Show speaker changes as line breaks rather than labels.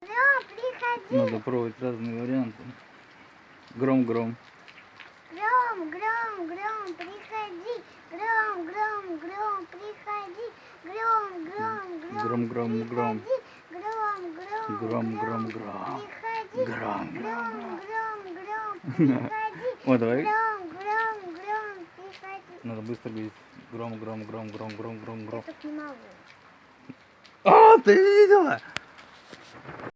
Гром, приходи.
Надо пробовать разные варианты. Гром-гром.
Гром, гром, гром, приходи. Гром, гром, гром, приходи. Гром, гром, гром,
Гром-гром-гром.
приходи. Гром, гром,
Гром-гром-гром.
приходи.
Гром.
Гром, гром, гром, приходи.
О, давай.
Гром, гром, гром, приходи.
Надо быстро говорить. Гром-гром-гром-гром-гром-гром-гром.
Я так не могу.
А, ты видела?